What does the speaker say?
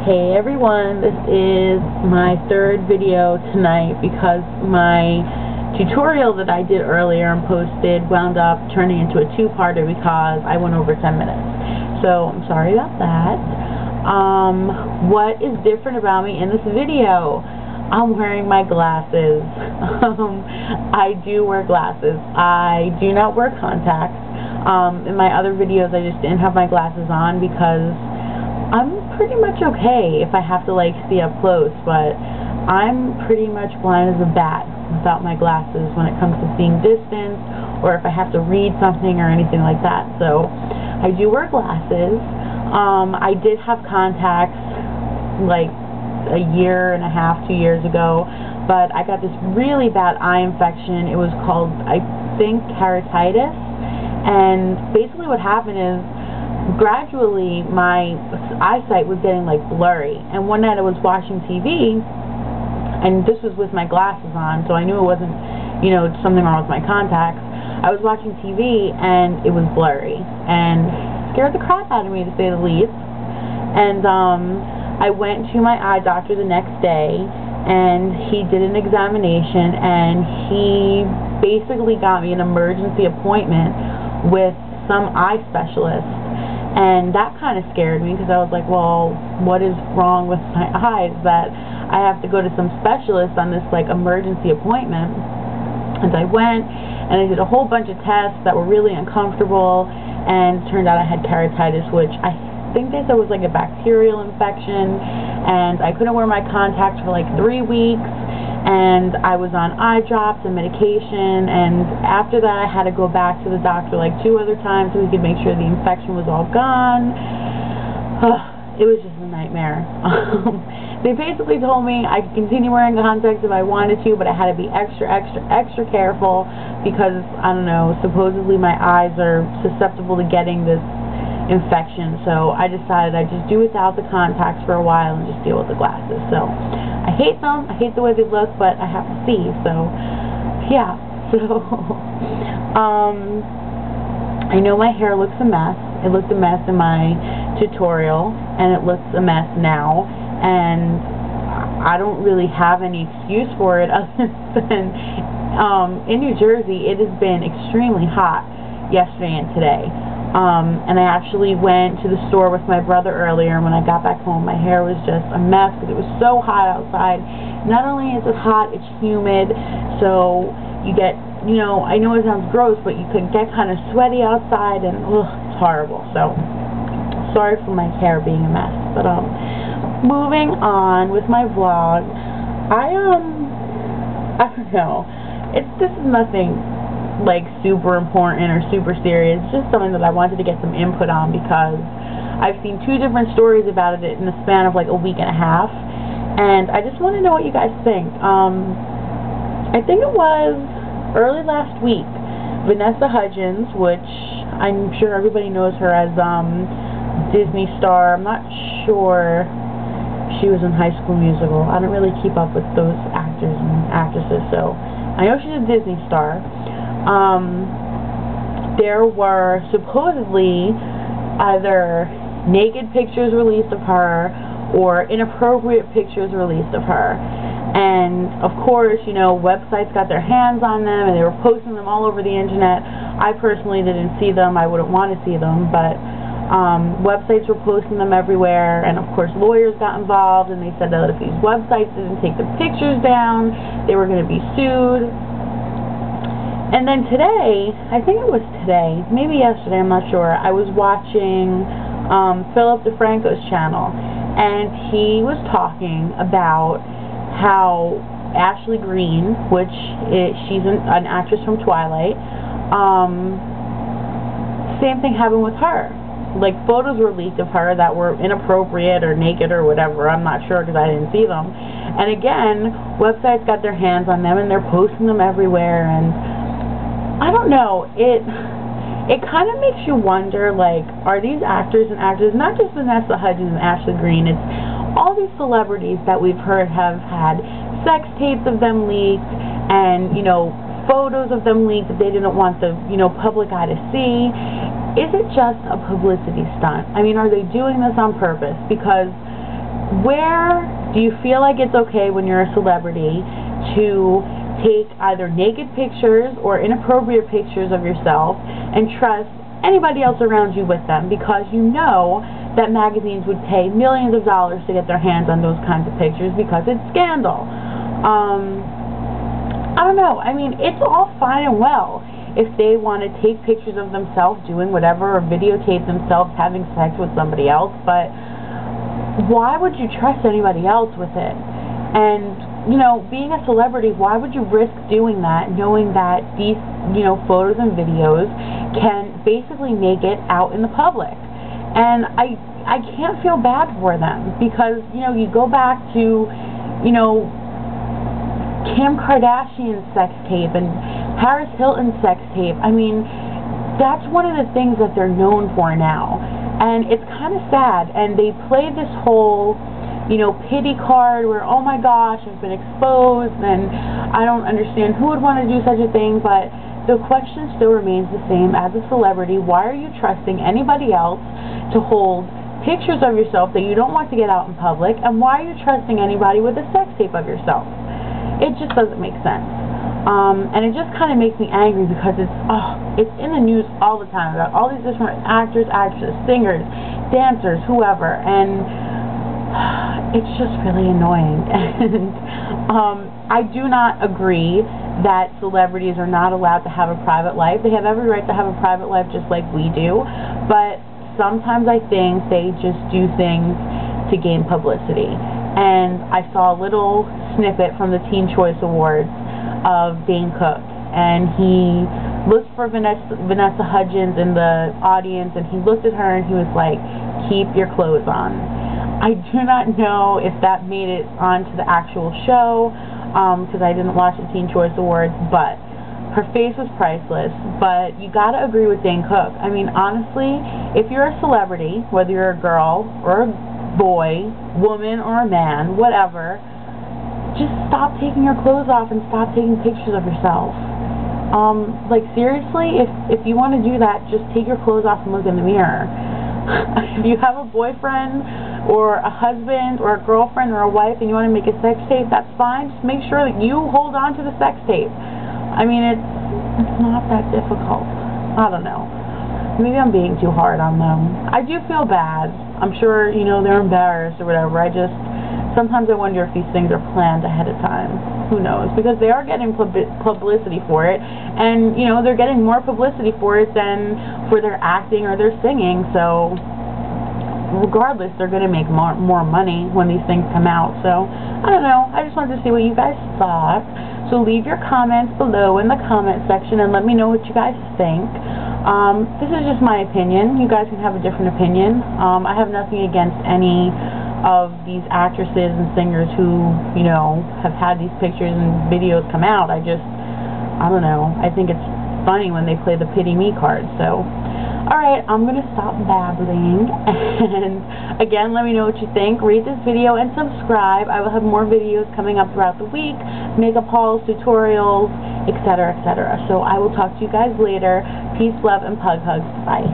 Hey everyone, this is my third video tonight because my tutorial that I did earlier and posted wound up turning into a two-parter because I went over 10 minutes. So I'm sorry about that. What is different about me in this video? I'm wearing my glasses. I do wear glasses. I do not wear contacts. In my other videos I just didn't have my glasses on because I'm pretty much okay if I have to like see up close, but I'm pretty much blind as a bat without my glasses when it comes to seeing distance or if I have to read something or anything like that. So I do wear glasses. I did have contacts like a year and a half, 2 years ago, but I got this really bad eye infection. It was called, I think, Carotitis, and basically what happened is gradually my eyesight was getting like blurry, and one night I was watching TV, and this was with my glasses on, so I knew it wasn't, you know, something wrong with my contacts. I was watching TV and it was blurry and scared the crap out of me, to say the least. And I went to my eye doctor the next day and he did an examination and he basically got me an emergency appointment with some eye specialist. And that kind of scared me because I was like, well, what is wrong with my eyes that I have to go to some specialist on this like emergency appointment? And I went and I did a whole bunch of tests that were really uncomfortable, and it turned out I had keratitis, which I think they said was like a bacterial infection, and I couldn't wear my contacts for like 3 weeks. And I was on eye drops and medication, and after that I had to go back to the doctor like 2 other times so he could make sure the infection was all gone. It was just a nightmare. They basically told me I could continue wearing contacts if I wanted to, but I had to be extra careful because, I don't know, supposedly my eyes are susceptible to getting this infection. So I decided I'd just do without the contacts for a while and just deal with the glasses. So I hate them, I hate the way they look, but I have to see, so yeah. So I know my hair looks a mess. It looked a mess in my tutorial and it looks a mess now, and I don't really have any excuse for it other than in New Jersey it has been extremely hot yesterday and today. And I actually went to the store with my brother earlier, and when I got back home, my hair was just a mess because it was so hot outside. Not only is it hot, it's humid, so you get, you know, I know it sounds gross, but you could get kind of sweaty outside, and ugh, it's horrible. So, sorry for my hair being a mess. But, moving on with my vlog, I don't know, this is nothing like super important or super serious. It's just something that I wanted to get some input on because I've seen 2 different stories about it in the span of like a week and a half, and I just want to know what you guys think. I think it was early last week, Vanessa Hudgens, which I'm sure everybody knows her as Disney star. I'm not sure she was in High School Musical. I don't really keep up with those actors and actresses, so I know she's a Disney star. There were supposedly either naked pictures released of her or inappropriate pictures released of her. And of course, you know, websites got their hands on them and they were posting them all over the internet. I personally didn't see them. I wouldn't want to see them, but websites were posting them everywhere, and of course lawyers got involved, and they said that if these websites didn't take the pictures down, they were going to be sued. And then today, I think it was today, maybe yesterday, I'm not sure, I was watching Philip DeFranco's channel, and he was talking about how Ashley Greene, which she's an actress from Twilight, same thing happened with her. Like, photos were leaked of her that were inappropriate or naked or whatever. I'm not sure because I didn't see them. And again, websites got their hands on them and they're posting them everywhere, and I don't know, it kind of makes you wonder, like, are these actors and actresses, not just Vanessa Hudgens and Ashley Greene, it's all these celebrities that we've heard have had sex tapes of them leaked and, you know, photos of them leaked that they didn't want the, you know, public eye to see. Is it just a publicity stunt? I mean, are they doing this on purpose? Because where do you feel like it's okay when you're a celebrity to take either naked pictures or inappropriate pictures of yourself and trust anybody else around you with them, because you know that magazines would pay millions of dollars to get their hands on those kinds of pictures because it's scandal. I don't know. I mean, it's all fine and well if they want to take pictures of themselves doing whatever or videotape themselves having sex with somebody else, but why would you trust anybody else with it? And, you know, being a celebrity, why would you risk doing that knowing that these, you know, photos and videos can basically make it out in the public? And I can't feel bad for them because, you know, you go back to, you know, Kim Kardashian's sex tape and Paris Hilton's sex tape. I mean, that's one of the things that they're known for now. And it's kind of sad. And they play this whole, you know, pity card where, oh my gosh, I've been exposed and I don't understand who would want to do such a thing. But the question still remains the same. As a celebrity, why are you trusting anybody else to hold pictures of yourself that you don't want to get out in public? And why are you trusting anybody with a sex tape of yourself? It just doesn't make sense. And it just kind of makes me angry because it's in the news all the time about all these different actors, actresses, singers, dancers, whoever, and it's just really annoying. And I do not agree that celebrities are not allowed to have a private life. They have every right to have a private life just like we do, but sometimes I think they just do things to gain publicity. And I saw a little snippet from the Teen Choice Awards of Dane Cook, and he looked for Vanessa Hudgens in the audience, and he looked at her and he was like, keep your clothes on. I do not know if that made it onto the actual show, because I didn't watch the Teen Choice Awards, but her face was priceless. But you gotta agree with Dane Cook. I mean, honestly, if you're a celebrity, whether you're a girl or a boy, woman or a man, whatever, just stop taking your clothes off and stop taking pictures of yourself. Like, seriously, if you want to do that, just take your clothes off and look in the mirror. If you have a boyfriend or a husband or a girlfriend or a wife and you want to make a sex tape, that's fine. Just make sure that you hold on to the sex tape. I mean, it's not that difficult. I don't know. Maybe I'm being too hard on them. I do feel bad. I'm sure, you know, they're embarrassed or whatever. Sometimes I wonder if these things are planned ahead of time. Who knows? Because they are getting publicity for it. And, you know, they're getting more publicity for it than for their acting or their singing. So, regardless, they're going to make more money when these things come out. So, I don't know. I just wanted to see what you guys thought. So, leave your comments below in the comment section and let me know what you guys think. This is just my opinion. You guys can have a different opinion. I have nothing against any of these actresses and singers who, you know, have had these pictures and videos come out. I don't know. I think it's funny when they play the pity me card. So, alright, I'm going to stop babbling. And, again, let me know what you think. Rate this video and subscribe. I will have more videos coming up throughout the week. Makeup hauls, tutorials, etc., etc. So, I will talk to you guys later. Peace, love, and pug hugs. Bye.